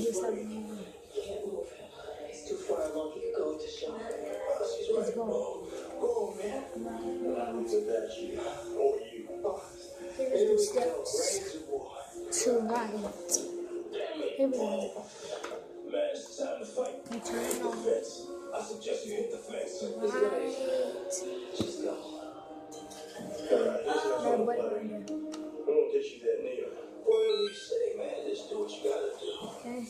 do something more. It's too far along. You can go to shop. Let's go. Go, man. Here's the steps to right. Here we go. You turn it on. I suggest you hit the fence. Right. Just go. That button right there. I'm gonna get you that nail. Whatever you say, man, just do what you gotta do. Okay.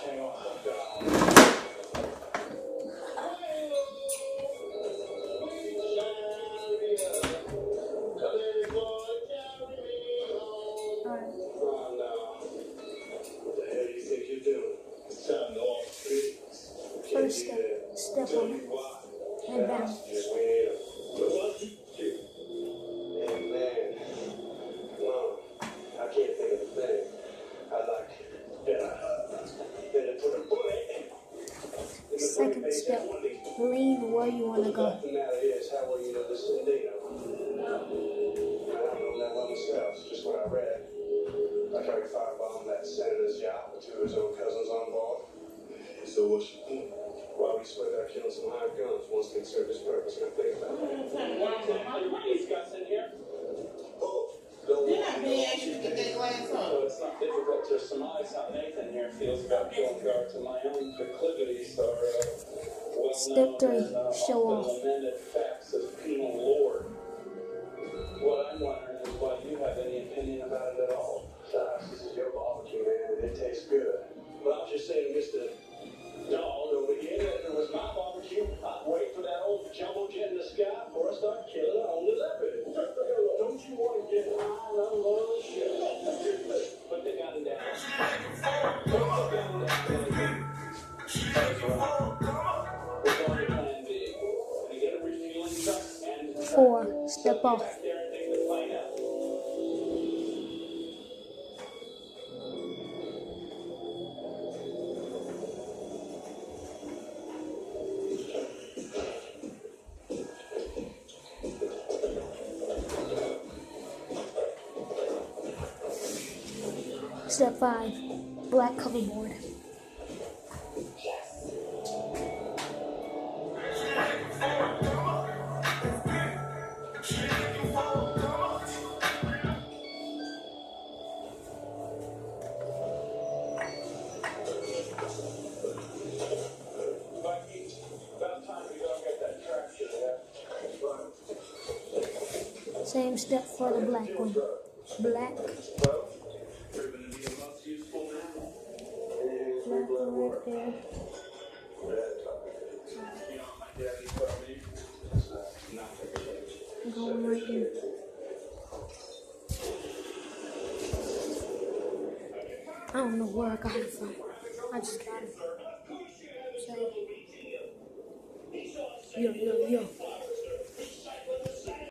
Hang on. Alright. Oh, no. What the hell do you think you're doing? It's time to off the street. First step on it. Head down. Hey, man. No, I can't think of a thing. I'd like better put a bullet in the Second step, lean where you want to go. The matter is, how well you know this Sandino? I don't know that well myself. It's just what I read. I tried to firebomb that senator's yacht with two of his own cousins on board. So what's your point? Why we swear that killing some hired guns once can serve his purpose, and I think about it. What are you discussing here? Didn't I ask you to get that glass on? So it's not difficult to surmise how Nathan here feels about going guard to my own proclivities are well Step 3, known and show often off. lamented facts of penal lore. What I'm wondering is why you have any opinion about it at all. This is your barbecue, man, and it tastes good. But I was just saying, Mr. Dog over here, if it was my barbecue, I'd wait for that old jumbo jet in the sky before I start killing on the leopard. Don't you want to get high and unload the shit? Put the gun down. Put the gun down. That's right. We're going to plan B. We're going to get a refueling truck and 4, step off. back there and take the plane out. Step 5, black coverboard. Bucky, about time we go get that tractor, yeah? Same step for the black one. Black. You're going to be the most useful now. Black one right there. You know, my daddy told me it's nothing. Going right there. I don't know where I got it from. I just got it. Say, yo.